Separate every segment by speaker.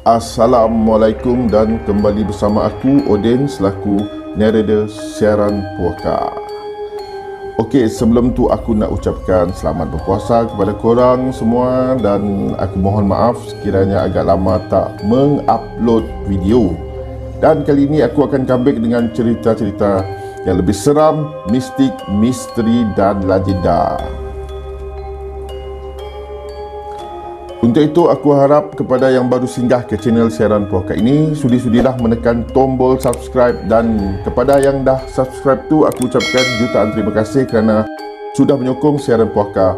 Speaker 1: Assalamualaikum dan kembali bersama aku Odin selaku narrator siaran puaka. Okey, sebelum tu aku nak ucapkan selamat berpuasa kepada korang semua dan aku mohon maaf sekiranya agak lama tak mengupload video. Dan kali ini aku akan comeback dengan cerita-cerita yang lebih seram, mistik, misteri dan legenda. Untuk itu, aku harap kepada yang baru singgah ke channel siaran puaka ini, sudi-sudilah menekan tombol subscribe, dan kepada yang dah subscribe tu, aku ucapkan jutaan terima kasih kerana sudah menyokong siaran puaka.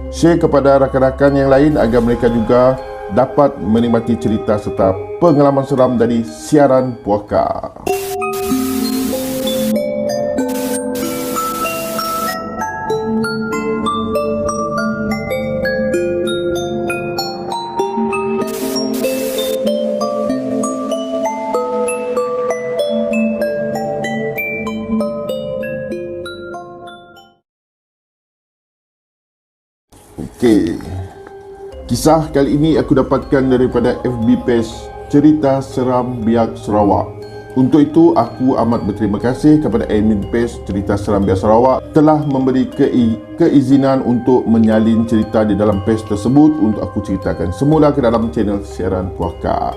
Speaker 1: Share kepada rakan-rakan yang lain agar mereka juga dapat menikmati cerita serta pengalaman seram dari siaran puaka. Okey, kisah kali ini aku dapatkan daripada FB page Cerita Seram Biak Sarawak. Untuk itu, aku amat berterima kasih kepada admin page Cerita Seram Biak Sarawak telah memberi keizinan untuk menyalin cerita di dalam page tersebut untuk aku ceritakan semula ke dalam channel siaran puaka.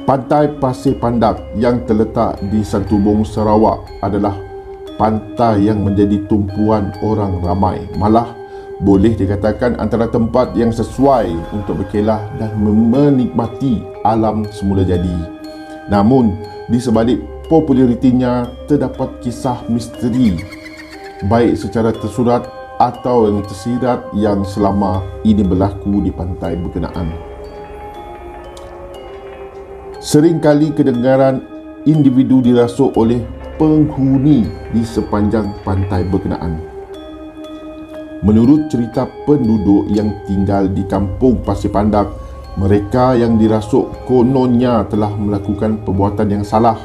Speaker 1: Pantai Pasir Pandak yang terletak di Santubong, Sarawak adalah pantai yang menjadi tumpuan orang ramai. Malah boleh dikatakan antara tempat yang sesuai untuk berkelah dan menikmati alam semula jadi. Namun di sebalik popularitinya terdapat kisah misteri baik secara tersurat atau yang tersirat yang selama ini berlaku di pantai berkenaan. Seringkali kedengaran individu dirasuk oleh penghuni di sepanjang pantai berkenaan. Menurut cerita penduduk yang tinggal di kampung Pasir Pandak, mereka yang dirasuk kononnya telah melakukan perbuatan yang salah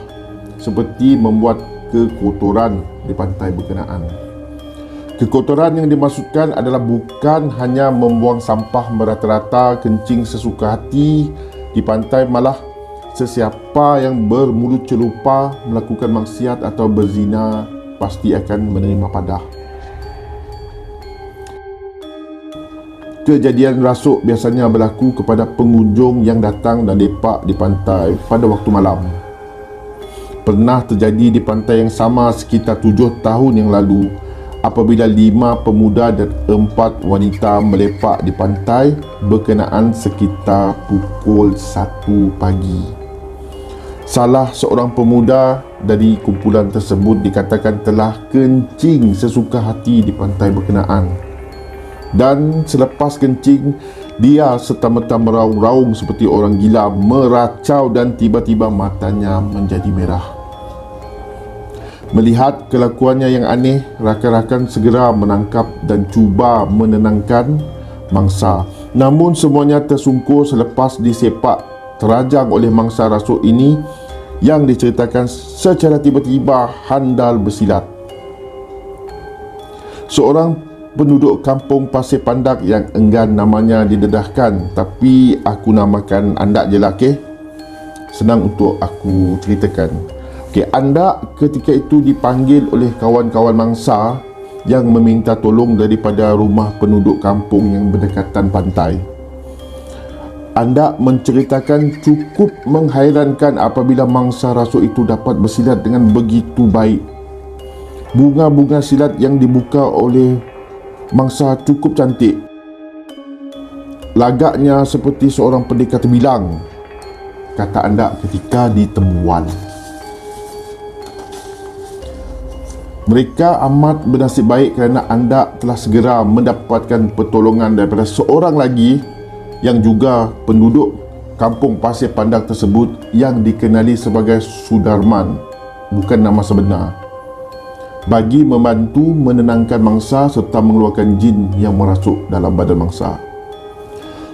Speaker 1: seperti membuat kekotoran di pantai berkenaan. Kekotoran yang dimaksudkan adalah bukan hanya membuang sampah merata-rata, kencing sesuka hati di pantai, malah sesiapa yang bermulut celupa, melakukan maksiat atau berzina pasti akan menerima padah. Kejadian rasuk biasanya berlaku kepada pengunjung yang datang dan lepak di pantai pada waktu malam. Pernah terjadi di pantai yang sama sekitar 7 tahun yang lalu apabila 5 pemuda dan 4 wanita melepak di pantai berkenaan sekitar pukul 1 pagi. Salah seorang pemuda dari kumpulan tersebut dikatakan telah kencing sesuka hati di pantai berkenaan. Dan selepas kencing, dia serta-merta meraung-raung seperti orang gila, meracau dan tiba-tiba matanya menjadi merah. Melihat kelakuannya yang aneh, rakan-rakan segera menangkap dan cuba menenangkan mangsa. Namun semuanya tersungkur selepas disepak terajang oleh mangsa rasuk ini yang diceritakan secara tiba-tiba handal bersilat. Seorang penduduk kampung Pasir Pandak yang enggan namanya didedahkan, tapi aku namakan Andak je lah, okey? Senang untuk aku ceritakan. Okey, Andak ketika itu dipanggil oleh kawan-kawan mangsa yang meminta tolong daripada rumah penduduk kampung yang berdekatan pantai. Andak menceritakan cukup menghairankan apabila mangsa rasuk itu dapat bersilat dengan begitu baik. Bunga-bunga silat yang dibuka oleh mangsa cukup cantik. Lagaknya seperti seorang pendekar terbilang, kata Andak ketika ditemuan. Mereka amat bernasib baik kerana Andak telah segera mendapatkan pertolongan daripada seorang lagi yang juga penduduk kampung Pasir Pandak tersebut yang dikenali sebagai Sudarman, bukan nama sebenar, bagi membantu menenangkan mangsa serta mengeluarkan jin yang merasuk dalam badan mangsa.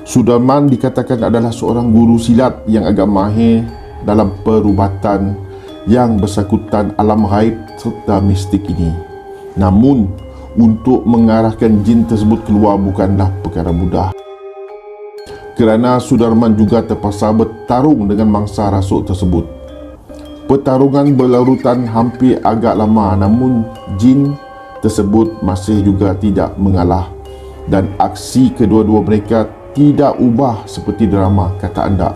Speaker 1: Sudarman dikatakan adalah seorang guru silat yang agak mahir dalam perubatan yang bersangkutan alam ghaib serta mistik ini. Namun untuk mengarahkan jin tersebut keluar bukanlah perkara mudah, kerana Sudarman juga terpaksa bertarung dengan mangsa rasuk tersebut. Pertarungan berlarutan hampir agak lama, namun jin tersebut masih juga tidak mengalah, dan aksi kedua-dua mereka tidak ubah seperti drama kata anda.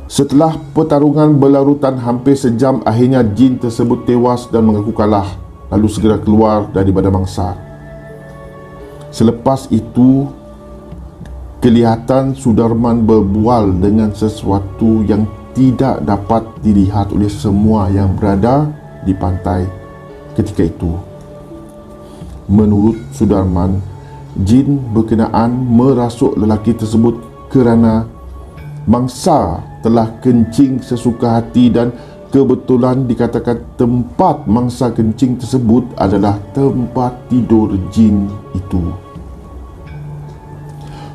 Speaker 1: Setelah pertarungan berlarutan hampir sejam, akhirnya jin tersebut tewas dan mengaku kalah, lalu segera keluar daripada mangsa. Selepas itu, kelihatan Sudarman berbual dengan sesuatu yang tidak dapat dilihat oleh semua yang berada di pantai ketika itu. Menurut Sudarman, jin berkenaan merasuk lelaki tersebut kerana mangsa telah kencing sesuka hati, dan kebetulan dikatakan tempat mangsa kencing tersebut adalah tempat tidur jin itu.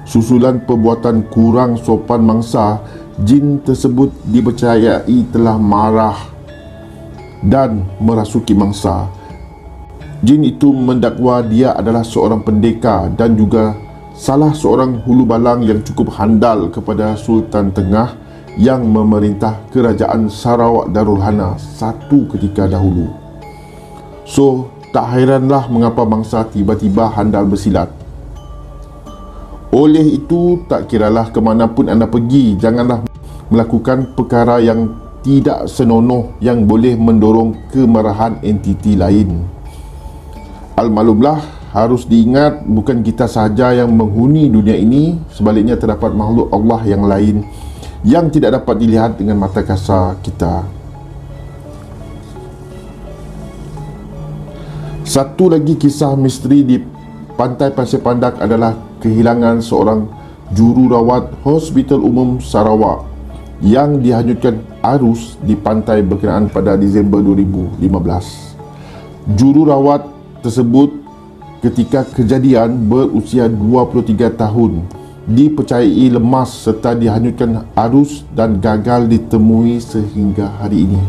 Speaker 1: Susulan perbuatan kurang sopan mangsa, jin tersebut dipercayai telah marah dan merasuki mangsa. Jin itu mendakwa dia adalah seorang pendekar dan juga salah seorang hulu balang yang cukup handal kepada Sultan Tengah yang memerintah kerajaan Sarawak Darul Hana satu ketika dahulu. So, tak hairanlah mengapa mangsa tiba-tiba handal bersilat. Oleh itu, tak kiralah ke mana pun anda pergi, janganlah melakukan perkara yang tidak senonoh yang boleh mendorong kemarahan entiti lain. Al-maklumlah, harus diingat bukan kita sahaja yang menghuni dunia ini, sebaliknya terdapat makhluk Allah yang lain yang tidak dapat dilihat dengan mata kasar kita. Satu lagi kisah misteri di Pantai Pasir Pandak adalah kehilangan seorang jururawat Hospital Umum Sarawak yang dihanyutkan arus di pantai berkenaan pada Disember 2015. Jururawat tersebut ketika kejadian berusia 23 tahun, dipercayai lemas serta dihanyutkan arus dan gagal ditemui sehingga hari ini.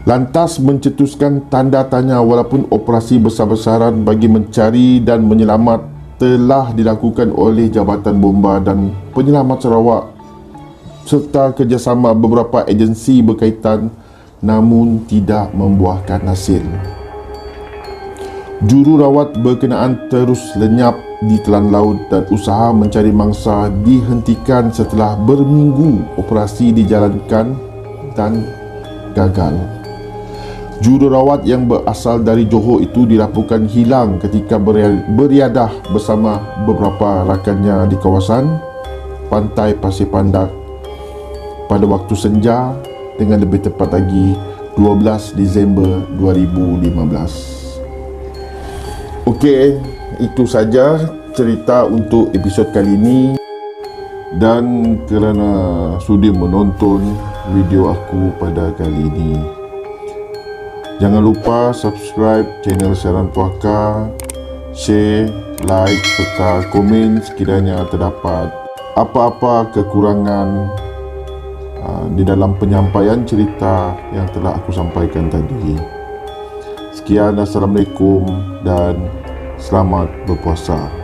Speaker 1: Lantas mencetuskan tanda tanya walaupun operasi besar-besaran bagi mencari dan menyelamat telah dilakukan oleh Jabatan Bomba dan Penyelamat Sarawak serta kerjasama beberapa agensi berkaitan, namun tidak membuahkan hasil. Jururawat berkenaan terus lenyap di telan laut dan usaha mencari mangsa dihentikan setelah berminggu operasi dijalankan dan gagal. Jururawat yang berasal dari Johor itu dilaporkan hilang ketika beriadah bersama beberapa rakannya di kawasan Pantai Pasir Pandak pada waktu senja, dengan lebih tepat lagi 12 Disember 2015. Okey, itu saja cerita untuk episod kali ini, dan kerana sudi menonton video aku pada kali ini, jangan lupa subscribe channel Siaran Puaka, share, like serta komen sekiranya terdapat apa-apa kekurangan di dalam penyampaian cerita yang telah aku sampaikan tadi. Sekian, Assalamualaikum dan selamat berpuasa.